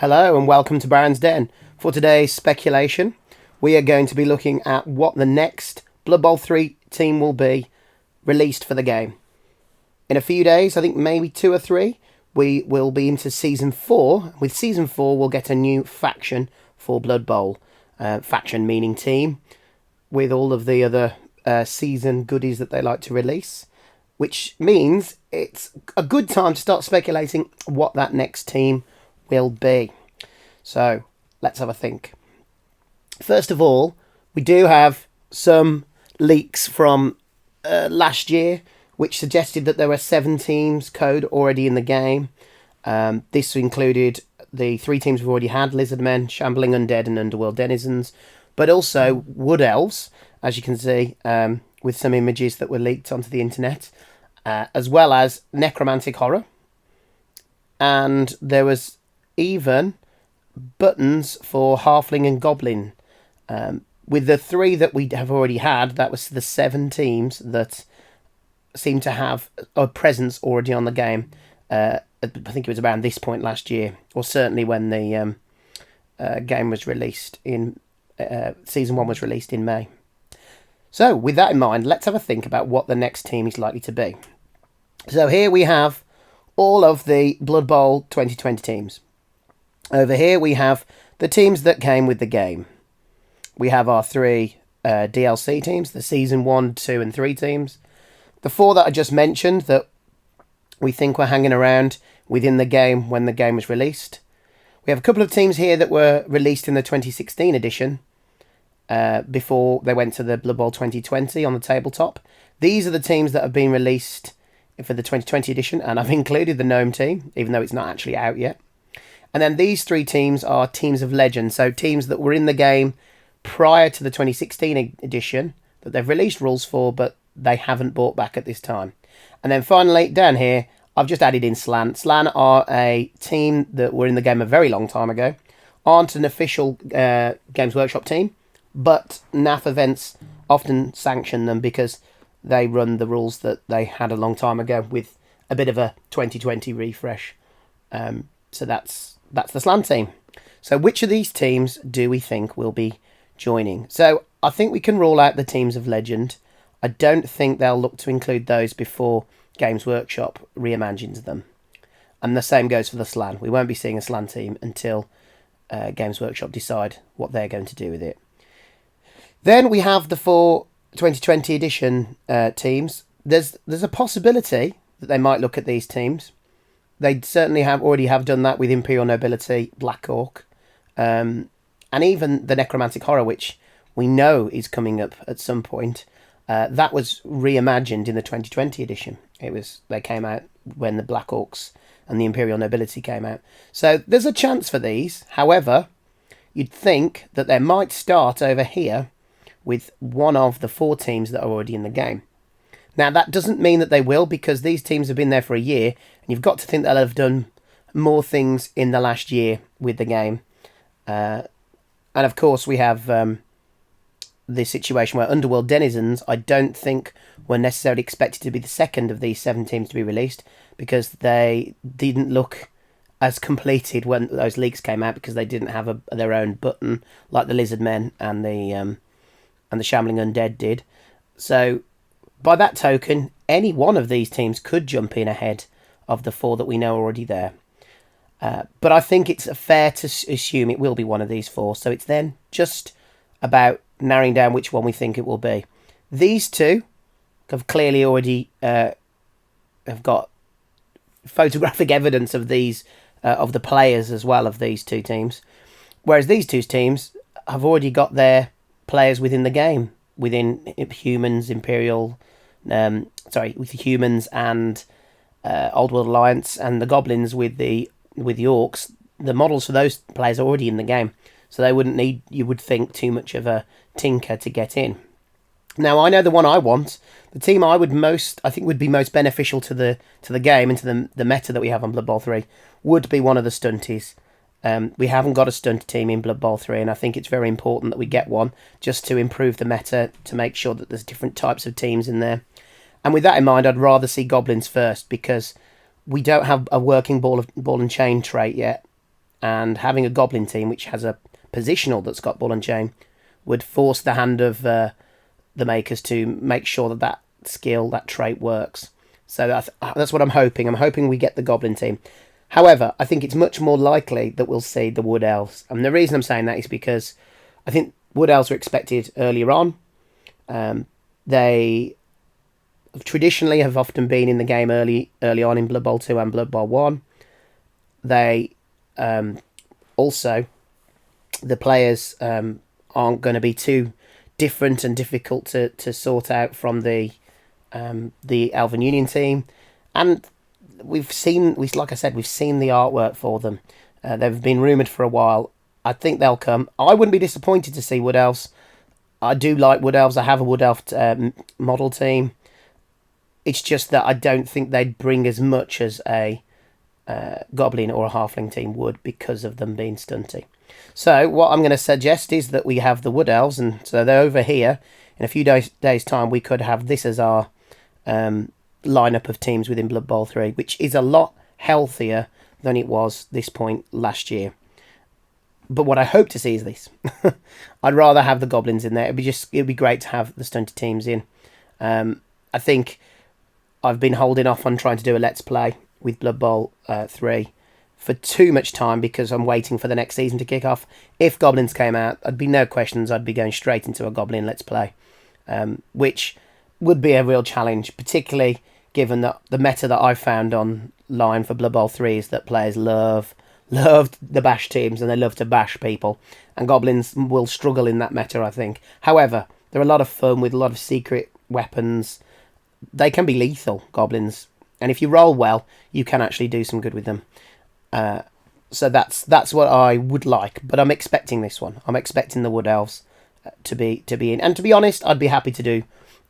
Hello and welcome to Baron's Den. For today's speculation, we are going to be looking at what the next Blood Bowl 3 team will be released for the game. In a few days, I think maybe 2 or 3, we will be into Season 4. With Season 4, we'll get a new faction for Blood Bowl. Faction meaning team, with all of the other season goodies that they like to release. Which means it's a good time to start speculating what that next team will be. So, let's have a think. First of all, we do have some leaks from last year, which suggested that there were 7 teams code already in the game. This included the 3 teams we've already had, Lizardmen, Shambling Undead and Underworld Denizens, but also Wood Elves, as you can see, with some images that were leaked onto the internet, as well as Necromantic Horror. And there was even buttons for Halfling and Goblin. With the 3 that we have already had, that was the 7 teams that seem to have a presence already on the game. I think it was around this point last year, or certainly when the game was released in Season 1 was released in May. So, with that in mind, let's have a think about what the next team is likely to be. So here we have all of the Blood Bowl 2020 teams. Over here we have the teams that came with the game. We have our 3 DLC teams, the Season 1, 2 and 3 teams. The 4 that I just mentioned that we think were hanging around within the game when the game was released. We have a couple of teams here that were released in the 2016 edition before they went to the Blood Bowl 2020 on the tabletop. These are the teams that have been released for the 2020 edition, and I've included the Gnome team, even though it's not actually out yet. And then these 3 teams are teams of legend, so teams that were in the game prior to the 2016 edition that they've released rules for, but they haven't brought back at this time. And then finally, down here, I've just added in Slan. Slan are a team that were in the game a very long time ago, aren't an official Games Workshop team, but NAF events often sanction them because they run the rules that they had a long time ago with a bit of a 2020 refresh. So that's the Slan team. So which of these teams do we think will be joining? So I think we can rule out the teams of legend. I don't think they'll look to include those before Games Workshop reimagines them. And the same goes for the Slan. We won't be seeing a Slan team until Games Workshop decide what they're going to do with it. Then we have the 4 2020 edition teams. There's a possibility that they might look at these teams. They certainly already have done that with Imperial Nobility, Black Orc, and even the Necromantic Horror, which we know is coming up at some point. That was reimagined in the 2020 edition. They came out when the Black Orcs and the Imperial Nobility came out. So there's a chance for these. However, you'd think that they might start over here with one of the 4 teams that are already in the game. Now, that doesn't mean that they will, because these teams have been there for a year, and you've got to think they'll have done more things in the last year with the game. And of course, we have the situation where Underworld Denizens, I don't think were necessarily expected to be the second of these 7 teams to be released, because they didn't look as completed when those leaks came out, because they didn't have their own button like the Lizardmen and the Shambling Undead did. So, by that token, any one of these teams could jump in ahead of the 4 that we know already there. But I think it's fair to assume it will be one of these 4. So it's then just about narrowing down which one we think it will be. These 2 have clearly already have got photographic evidence of these of the players as well of these 2 teams, whereas these 2 teams have already got their players within the game, within humans, Imperial, with the humans and Old World Alliance, and the Goblins with the Orcs. The models for those players are already in the game, so they wouldn't need, you would think, too much of a tinker to get in. Now, I know the one I want, the team I think would be most beneficial to the game and to the meta that we have on Blood Bowl 3 would be one of the stunties. We haven't got a stunt team in Blood Bowl 3, and I think it's very important that we get one just to improve the meta, to make sure that there's different types of teams in there. And with that in mind, I'd rather see Goblins first, because we don't have a working ball and chain trait yet, and having a Goblin team which has a positional that's got ball and chain would force the hand of the makers to make sure that that skill, that trait works. So that's what I'm hoping. I'm hoping we get the Goblin team. However, I think it's much more likely that we'll see the Wood Elves. And the reason I'm saying that is because I think Wood Elves are expected earlier on. They traditionally have often been in the game early on in Blood Bowl 2 and Blood Bowl 1. They also, the players aren't going to be too different and difficult to sort out from the Elven Union team. And we've seen the artwork for them. They've been rumoured for a while. I think they'll come. I wouldn't be disappointed to see Wood Elves. I do like Wood Elves. I have a Wood Elf model team. It's just that I don't think they'd bring as much as a Goblin or a Halfling team would because of them being stunty. So what I'm going to suggest is that we have the Wood Elves, and so they're over here. In a few days' time, we could have this as our lineup of teams within Blood Bowl 3, which is a lot healthier than it was this point last year. But what I hope to see is this. I'd rather have the Goblins in there. It'd be great to have the stunted teams in. I think I've been holding off on trying to do a Let's Play with Blood Bowl 3 for too much time because I'm waiting for the next season to kick off. If Goblins came out, I'd be no questions. I'd be going straight into a Goblin Let's Play, which would be a real challenge, particularly given that the meta that I've found online for Blood Bowl 3 is that players love the bash teams and they love to bash people, and Goblins will struggle in that meta, I think. However, they're a lot of fun with a lot of secret weapons. They can be lethal, Goblins, and if you roll well, you can actually do some good with them. So that's what I would like, but I'm expecting this one. I'm expecting the Wood Elves to be in, and to be honest, I'd be happy to do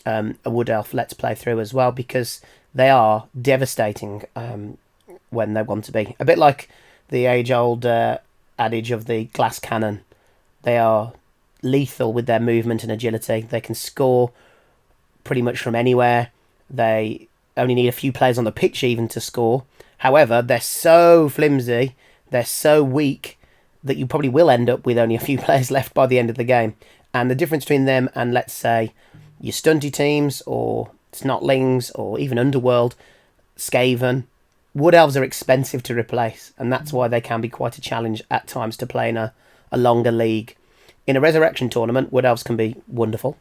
a Wood Elf Let's Play through as well, because they are devastating when they want to be. A bit like the age-old adage of the glass cannon. They are lethal with their movement and agility. They can score pretty much from anywhere. They only need a few players on the pitch even to score. However, they're so flimsy, they're so weak, that you probably will end up with only a few players left by the end of the game. And the difference between them and, let's say, your stunty teams, or Snotlings, or even Underworld, Skaven, Wood Elves are expensive to replace, and that's why they can be quite a challenge at times to play in a longer league. In a Resurrection tournament, Wood Elves can be wonderful,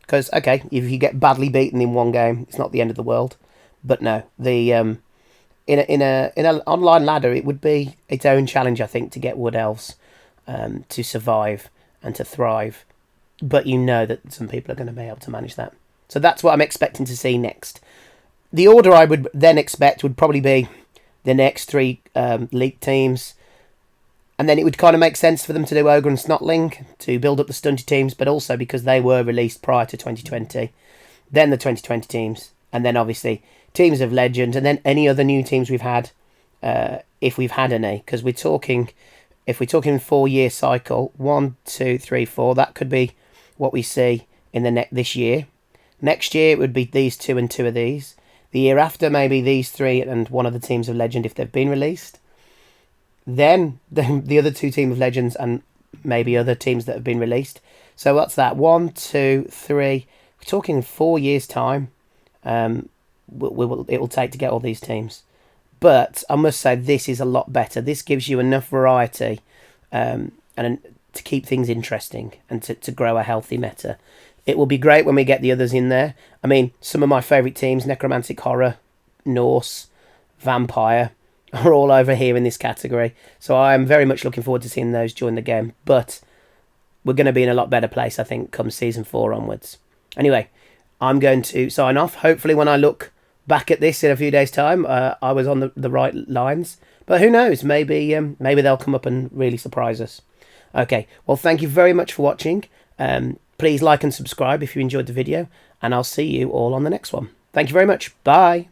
because, okay, if you get badly beaten in one game, it's not the end of the world. But no, the in an online ladder, it would be its own challenge, I think, to get Wood Elves to survive and to thrive. But you know that some people are going to be able to manage that. So that's what I'm expecting to see next. The order I would then expect would probably be the next three league teams. And then it would kind of make sense for them to do Ogre and Snotling to build up the stunted teams, but also because they were released prior to 2020. Then the 2020 teams. And then obviously teams of legend. And then any other new teams we've had, if we've had any. Because if we're talking 4-year cycle, 1, 2, 3, 4, that could be what we see in this year. Next year it would be these two and two of these. The year after, maybe these three and one of the teams of legend if they've been released. Then the other two teams of legends and maybe other teams that have been released. So what's that? 1, 2, 3. We're talking 4 years' time. It will take to get all these teams. But I must say this is a lot better. This gives you enough variety and to keep things interesting and to grow a healthy meta. It will be great when we get the others in there. I mean, some of my favourite teams, Necromantic Horror, Norse, Vampire, are all over here in this category. So I am very much looking forward to seeing those join the game. But we're going to be in a lot better place, I think, come Season 4 onwards. Anyway, I'm going to sign off. Hopefully when I look back at this in a few days' time, I was on the right lines. But who knows? Maybe they'll come up and really surprise us. Okay, well, thank you very much for watching. Please like and subscribe if you enjoyed the video, and I'll see you all on the next one. Thank you very much. Bye.